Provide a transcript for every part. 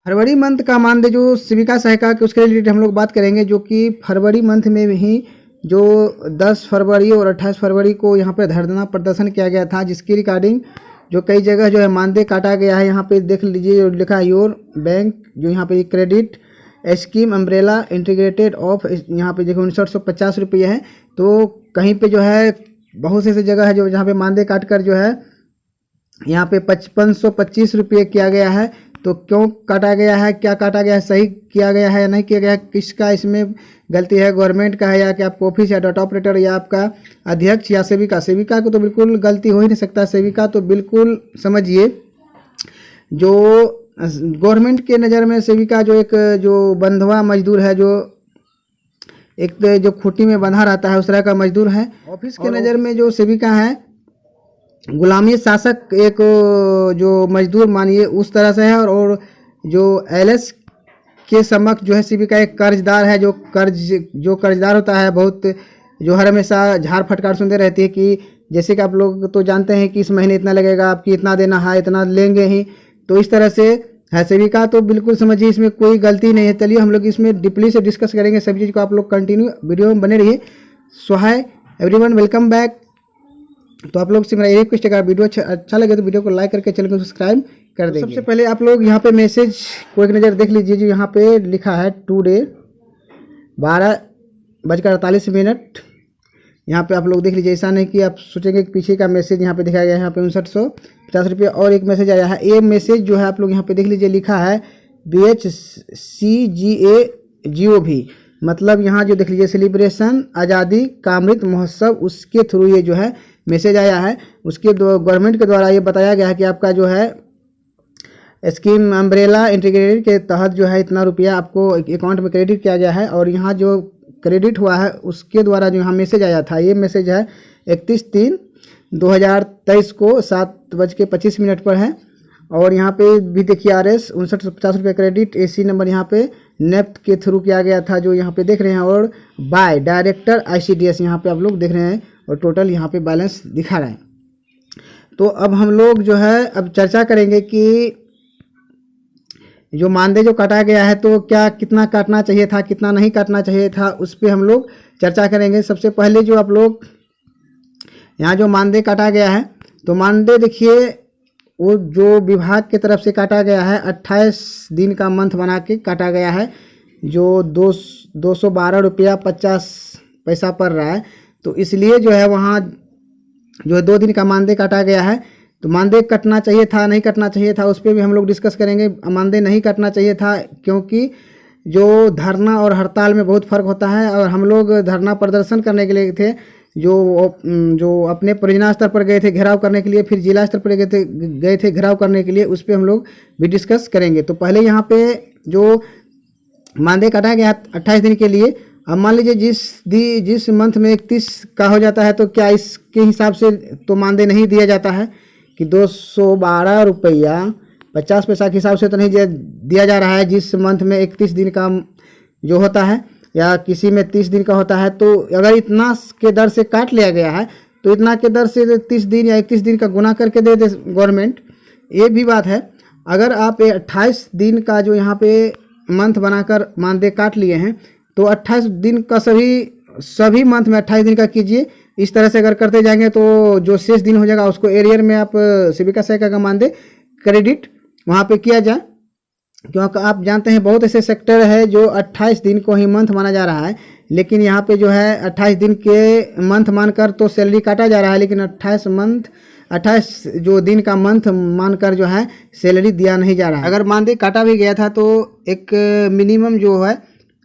फरवरी month का मानदेय जो सेविका सहायिका के उसके रिलेटेड हम लोग बात करेंगे, जो कि फरवरी मंथ में ही जो 10 फरवरी और 28 फरवरी को यहाँ पे धरना प्रदर्शन किया गया था, जिसकी रिगार्डिंग जो कई जगह जो है मानदेय काटा गया है। यहाँ पे देख लीजिए लिखा है योर बैंक, जो यहाँ पे credit scheme umbrella integrated of, यहाँ पे देखो 5950 रुपये है। तो कहीं पे जो है बहुत से ऐसी जगह है जो जहाँ पे मानदेय काट कर जो है यहाँ पे 5525 रुपये किया गया है। तो क्यों काटा गया है, क्या काटा गया है, सही किया गया है या नहीं किया गया है, किसका इसमें गलती है, गवर्नमेंट का है या कि आपका ऑफिस या डाटा ऑपरेटर या आपका अध्यक्ष या सेविका। सेविका को तो बिल्कुल गलती हो ही नहीं सकता। सेविका तो बिल्कुल समझिए जो गवर्नमेंट के नज़र में सेविका जो एक जो बंधुआ मजदूर है, जो एक जो खूंटी में बंधा रहता है उस तरह का मजदूर है। ऑफिस के नज़र में जो सेविका है गुलामी शासक एक जो मजदूर मानिए उस तरह से है। और जो एलएस के समक्ष जो है सेविका एक कर्जदार है, जो कर्जदार होता है बहुत, जो हर हमेशा झाड़ फटकार सुनते रहती है कि जैसे कि आप लोग तो जानते हैं कि इस महीने इतना लगेगा, आपकी इतना देना है, इतना लेंगे ही। तो इस तरह से है सेविका, तो बिल्कुल समझिए इसमें कोई गलती नहीं है। चलिए हम लोग इसमें डीपली से डिस्कस करेंगे सभी चीज़ को, आप लोग कंटिन्यू वीडियो में बने रहिए। सो हाय एवरीवन, वेलकम बैक। तो आप लोग से मेरा रिक्वेस्ट है, अगर वीडियो अच्छा लगे तो वीडियो को लाइक करके चैनल को सब्सक्राइब कर देंगे। सबसे पहले आप लोग यहाँ पे मैसेज को एक नज़र देख लीजिए, जो यहाँ पे लिखा है टुडे 12:48। यहाँ पे आप लोग देख लीजिए, ऐसा नहीं कि आप सोचेंगे कि पीछे का मैसेज यहाँ पे दिखाया गया है। यहाँ पे 5950 रुपये और एक मैसेज आया है। ये मैसेज जो है आप लोग यहाँ पे देख लीजिए, लिखा है BHCGAGOV, मतलब यहाँ जो देख लीजिए सेलिब्रेशन आज़ादी का अमृत महोत्सव, उसके थ्रू ये जो है मैसेज आया है। उसके गवर्नमेंट के द्वारा ये बताया गया है कि आपका जो है स्कीम अम्ब्रेला इंटीग्रेटेड के तहत जो है इतना रुपया आपको अकाउंट में क्रेडिट किया गया है। और यहाँ जो क्रेडिट हुआ है उसके द्वारा जो यहाँ मैसेज आया था, ये मैसेज है 31/3/2023 को 7:25 पर है। और यहाँ पे भी देखिए RS 5950 रुपये क्रेडिट AC नंबर यहाँ पे नेफ्ट के थ्रू किया गया था, जो यहाँ पे देख रहे हैं। और बाय डायरेक्टर ICDS यहाँ पे आप लोग देख रहे हैं, और टोटल यहाँ पे बैलेंस दिखा रहा है। तो अब हम लोग जो है अब चर्चा करेंगे कि जो मानदेय जो काटा गया है तो क्या कितना काटना चाहिए था, कितना नहीं काटना चाहिए था, उस पर हम लोग चर्चा करेंगे। सबसे पहले जो आप लोग यहाँ जो मानदेय काटा गया है, तो मानदेय देखिए वो जो विभाग की तरफ से काटा गया है 28 दिन का मंथ बना के काटा गया है, जो 212 रुपया 50 पैसा पड़ रहा है। तो इसलिए जो है वहाँ जो 2 दिन का मानदेय काटा गया है। तो मानदेय कटना चाहिए था, नहीं कटना चाहिए था, उस पर भी हम लोग डिस्कस करेंगे। मानदेय नहीं कटना चाहिए था क्योंकि जो धरना और हड़ताल में बहुत फ़र्क होता है। और हम लोग धरना प्रदर्शन करने के लिए थे, जो अपने परियोजना स्तर पर गए थे घेराव करने के लिए, फिर जिला स्तर पर गए थे घेराव करने के लिए, उस पर हम लोग भी डिस्कस करेंगे। तो पहले यहाँ पे जो मानदेय काटा गया 28 दिन के लिए, अब मान लीजिए जिस मंथ में 31 का हो जाता है, तो क्या इसके हिसाब से तो मानदेय नहीं दिया जाता है कि 212 रुपया 50 पैसा के हिसाब से तो नहीं दिया जा रहा है। जिस मंथ में 31 दिन का जो होता है या किसी में 30 दिन का होता है, तो अगर इतना के दर से काट लिया गया है तो इतना के दर से 30 दिन या 31 दिन का गुना करके दे दे गवर्नमेंट। ये भी बात है। अगर आप 28 दिन का जो यहाँ पे मंथ बनाकर मानदेय काट लिए हैं, तो 28 दिन का सभी मंथ में 28 दिन का कीजिए। इस तरह से अगर करते जाएंगे तो जो शेष दिन हो जाएगा उसको एरियर में आप सेविका सहायिका का मानदेय क्रेडिट वहाँ पे किया जाए। क्योंकि आप जानते हैं बहुत ऐसे सेक्टर है जो 28 दिन को ही मंथ माना जा रहा है, लेकिन यहाँ पे जो है 28 दिन के मंथ मानकर तो सैलरी काटा जा रहा है, लेकिन 28 जो दिन का मंथ मानकर जो है सैलरी दिया नहीं जा रहा है। अगर मानदेय काटा भी गया था तो एक मिनिमम जो है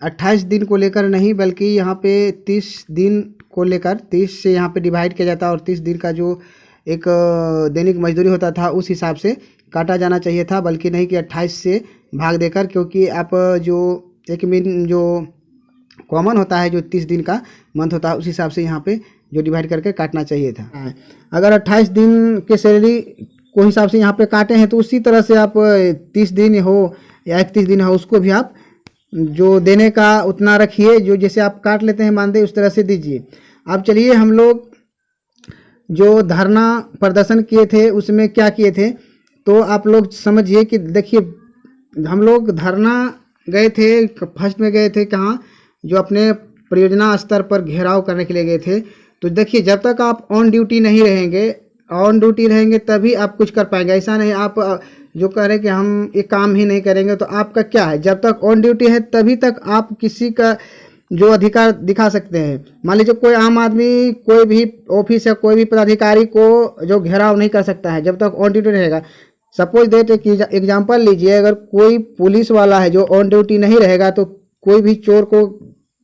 28 दिन को लेकर नहीं, बल्कि यहाँ पे 30 दिन को लेकर 30 से यहाँ पे डिवाइड किया जाता है, और 30 दिन का जो एक दैनिक मजदूरी होता था उस हिसाब से काटा जाना चाहिए था, बल्कि नहीं कि 28 से भाग देकर। क्योंकि आप जो एक जो कॉमन होता है जो 30 दिन का मंथ होता है उस हिसाब से यहाँ पे जो डिवाइड करके काटना चाहिए था। अगर 28 दिन के सैलरी को हिसाब से यहाँ पे काटे हैं, तो उसी तरह से आप 30 दिन हो या 31 दिन हो, उसको भी आप जो देने का उतना रखिए, जो जैसे आप काट लेते हैं मानदेय उस तरह से दीजिए। अब चलिए हम लोग जो धरना प्रदर्शन किए थे उसमें क्या किए थे, तो आप लोग समझिए कि देखिए हम लोग धरना गए थे, फर्स्ट में गए थे कहाँ, जो अपने परियोजना स्तर पर घेराव करने के लिए गए थे। तो देखिए, जब तक आप ऑन ड्यूटी नहीं रहेंगे, ऑन ड्यूटी रहेंगे तभी आप कुछ कर पाएंगे। ऐसा नहीं आप जो कह रहे हैं कि हम ये काम ही नहीं करेंगे, तो आपका क्या है, जब तक ऑन ड्यूटी है तभी तक आप किसी का जो अधिकार दिखा सकते हैं। मान लीजिए कोई आम आदमी कोई भी ऑफिस या कोई भी पदाधिकारी को जो घेराव नहीं कर सकता है जब तक ऑन ड्यूटी रहेगा। सपोज देट एक एग्जांपल लीजिए, अगर कोई पुलिस वाला है जो ऑन ड्यूटी नहीं रहेगा तो कोई भी चोर को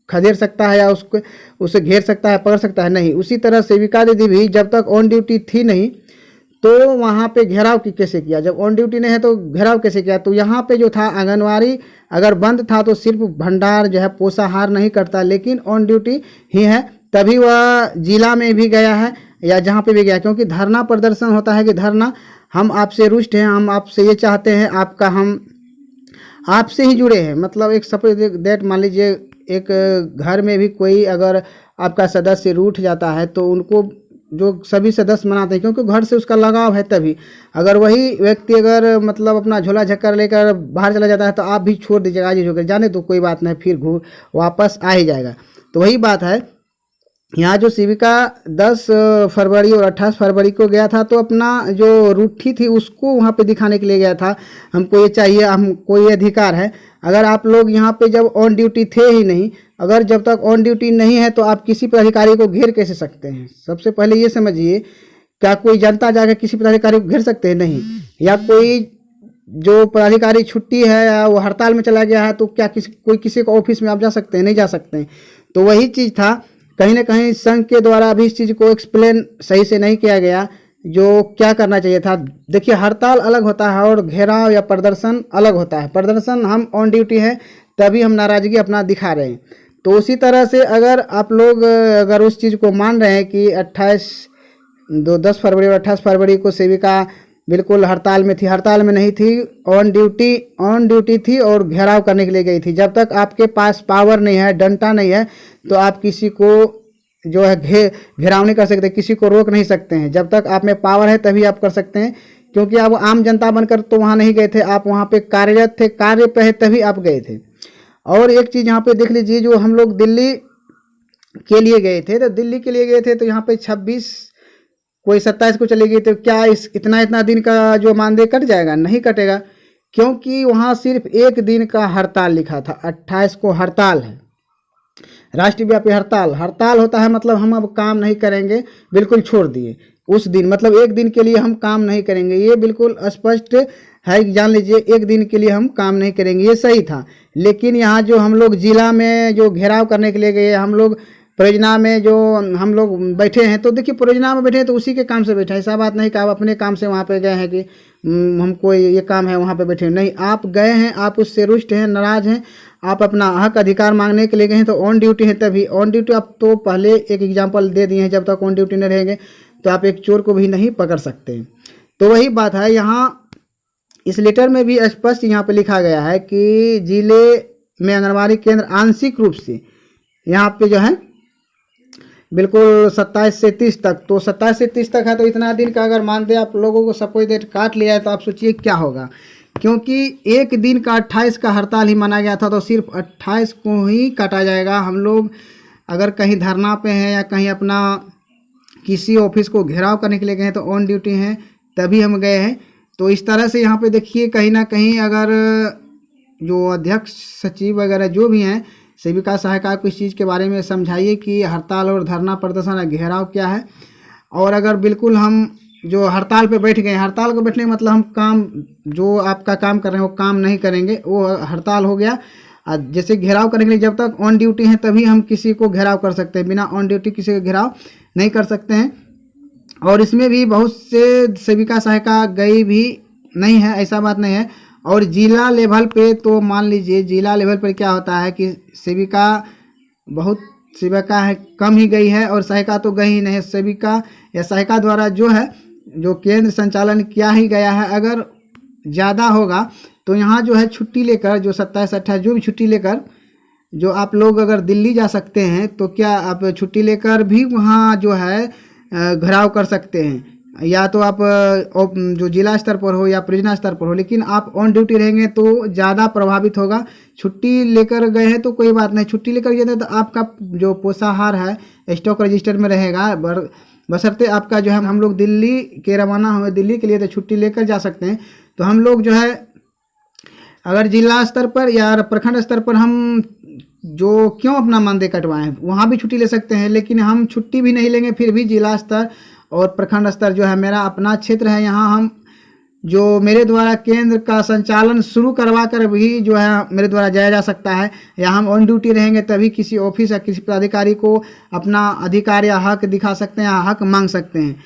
खदेड़ सकता है या उसको उसे घेर सकता है, पकड़ सकता है नहीं। उसी तरह सेविका दीदी भी जब तक ऑन ड्यूटी थी नहीं तो वहाँ पे घेराव कैसे किया, जब ऑन ड्यूटी नहीं है तो घेराव कैसे किया। तो यहाँ पे जो था आंगनवाड़ी अगर बंद था तो सिर्फ भंडार जो है पोषाहार नहीं करता, लेकिन ऑन ड्यूटी ही है, तभी वह जिला में भी गया है या जहाँ पे भी गया, क्योंकि धरना प्रदर्शन होता है कि धरना हम आपसे रुष्ट हैं, हम आपसे ये चाहते हैं, आपका हम आपसे ही जुड़े हैं। मतलब एक सपोज दैट मान लीजिए एक घर में भी कोई अगर आपका सदस्य रूठ जाता है तो उनको जो सभी सदस्य मनाते हैं, क्योंकि घर से उसका लगाव है। तभी अगर वही व्यक्ति अगर मतलब अपना झोला झक्कर लेकर बाहर चला जाता है तो आप भी छोड़ दीजिएगा, आज होकर जाने तो कोई बात नहीं, फिर वापस आ ही जाएगा। तो वही बात है, यहाँ जो सेविका 10 फरवरी और 28 फरवरी को गया था तो अपना जो रूठी थी उसको वहाँ पे दिखाने के लिए गया था, हमको ये चाहिए, हमको ये अधिकार है। अगर आप लोग यहाँ पे जब ऑन ड्यूटी थे ही नहीं, अगर जब तक ऑन ड्यूटी नहीं है तो आप किसी पदाधिकारी को घेर कैसे सकते हैं। सबसे पहले ये समझिए, क्या कोई जनता जाकर किसी पदाधिकारी को घेर सकते हैं? नहीं। या कोई जो पदाधिकारी छुट्टी है या वो हड़ताल में चला गया है तो क्या कोई किसी को ऑफिस में आप जा सकते हैं? नहीं जा सकते हैं। तो वही चीज़ था, कहीं ना कहीं संघ के द्वारा भी इस चीज़ को एक्सप्लेन सही से नहीं किया गया जो क्या करना चाहिए था। देखिए, हड़ताल अलग होता है और घेराव या प्रदर्शन अलग होता है। प्रदर्शन हम ऑन ड्यूटी है तभी हम नाराज़गी अपना दिखा रहे हैं। तो उसी तरह से अगर आप लोग अगर उस चीज़ को मान रहे हैं कि 10 फरवरी और 28 फरवरी को सेविका बिल्कुल हड़ताल में थी, हड़ताल में नहीं थी, ऑन ड्यूटी थी और घेराव करने के लिए गई थी। जब तक आपके पास पावर नहीं है, डंडा नहीं है, तो आप किसी को जो है घेराव नहीं कर सकते, किसी को रोक नहीं सकते हैं। जब तक आप में पावर है तभी आप कर सकते हैं, क्योंकि आप आम जनता बनकर तो वहाँ नहीं गए थे, आप वहाँ पे कार्यरत थे, कार्य पे है तभी आप गए थे। और एक चीज़ यहाँ पे देख लीजिए, जो हम लोग दिल्ली के लिए गए थे, तो दिल्ली के लिए गए थे तो यहाँ पे 26 कोई 27 को चली गई, तो क्या इतना दिन का जो मानदेय कट जाएगा? नहीं कटेगा, क्योंकि वहाँ सिर्फ एक दिन का हड़ताल लिखा था। 28 को हड़ताल है, राष्ट्रव्यापी हड़ताल होता है, मतलब हम अब काम नहीं करेंगे, बिल्कुल छोड़ दिए उस दिन, मतलब एक दिन के लिए हम काम नहीं करेंगे। ये बिल्कुल स्पष्ट है, जान लीजिए, एक दिन के लिए हम काम नहीं करेंगे, ये सही था। लेकिन यहाँ जो हम लोग जिला में जो घेराव करने के लिए गए, हम लोग परियोजना में जो हम लोग बैठे हैं, तो देखिए परियोजना में बैठे हैं तो उसी के काम से बैठे हैं। ऐसा बात नहीं कि आप अपने काम से वहाँ पे गए हैं कि हमको ये काम है वहाँ पे बैठे, नहीं, आप गए हैं, आप उससे रुष्ट हैं, नाराज़ हैं, आप अपना हक अधिकार मांगने के लिए गए हैं, तो ऑन ड्यूटी है तभी। ऑन ड्यूटी आप तो पहले एक एग्जाम्पल दे दिए हैं, जब तक ऑन ड्यूटी नहीं रहेंगे तो आप एक चोर को भी नहीं पकड़ सकते। तो वही बात है, यहाँ इस लेटर में भी स्पष्ट यहाँ पे लिखा गया है कि जिले में आंगनबाड़ी केंद्र आंशिक रूप से यहाँ पे जो है बिल्कुल 27 से 30 तक, तो 27 से 30 तक है, तो इतना दिन का अगर मान दे आप लोगों को सपोज डेट काट लिया है तो आप सोचिए क्या होगा। क्योंकि एक दिन का 28 का हड़ताल ही माना गया था, तो सिर्फ 28 को ही काटा जाएगा। हम लोग अगर कहीं धरना पे हैं या कहीं अपना किसी ऑफिस को घेराव करने के लिए गए हैं तो ऑन ड्यूटी हैं तभी हम गए हैं। तो इस तरह से यहाँ पे देखिए, कहीं ना कहीं अगर जो अध्यक्ष सचिव वगैरह जो भी हैं, सेविका सहायिका को इस चीज़ के बारे में समझाइए कि हड़ताल और धरना प्रदर्शन घेराव क्या है। और अगर बिल्कुल हम जो हड़ताल पे बैठ गए, हड़ताल को बैठने का मतलब हम काम जो आपका काम कर रहे हैं वो काम नहीं करेंगे, वो हड़ताल हो गया। जैसे घेराव करने के लिए जब तक ऑन ड्यूटी हैं तभी हम किसी को घेराव कर सकते हैं, बिना ऑन ड्यूटी किसी को घेराव नहीं कर सकते हैं। और इसमें भी बहुत से सेविका सहायिका गई भी नहीं है, ऐसा बात नहीं है। और जिला लेवल पे तो मान लीजिए, जिला लेवल पर क्या होता है कि सेविका बहुत सेविका है कम ही गई है और सहायिका तो गई ही नहीं है। सेविका या सहायिका द्वारा जो है जो केंद्र संचालन किया ही गया है, अगर ज़्यादा होगा तो यहाँ जो है छुट्टी लेकर, जो 27-28 जो भी छुट्टी लेकर जो आप लोग अगर दिल्ली जा सकते हैं, तो क्या आप छुट्टी लेकर भी वहाँ जो है घेराव कर सकते हैं। या तो आप जो जिला स्तर पर हो या परियोजना स्तर पर हो, लेकिन आप ऑन ड्यूटी रहेंगे तो ज़्यादा प्रभावित होगा। छुट्टी लेकर गए हैं तो कोई बात नहीं, छुट्टी लेकर गए थे तो आपका जो पोषाहार है स्टॉक रजिस्टर में रहेगा, बशर्ते आपका जो है, हम लोग दिल्ली के रवाना हुए दिल्ली के लिए तो छुट्टी लेकर जा सकते हैं। तो हम लोग जो है अगर जिला स्तर पर या प्रखंड स्तर पर हम जो क्यों अपना मानदेय कटवाएं, वहाँ भी छुट्टी ले सकते हैं, लेकिन हम छुट्टी भी नहीं लेंगे, फिर भी जिला स्तर और प्रखंड स्तर जो है मेरा अपना क्षेत्र है, यहाँ हम जो मेरे द्वारा केंद्र का संचालन शुरू करवा कर भी जो है मेरे द्वारा जाया जा सकता है, या हम ऑन ड्यूटी रहेंगे तभी किसी ऑफिस या किसी पदाधिकारी को अपना अधिकार या हक दिखा सकते हैं या हक मांग सकते हैं।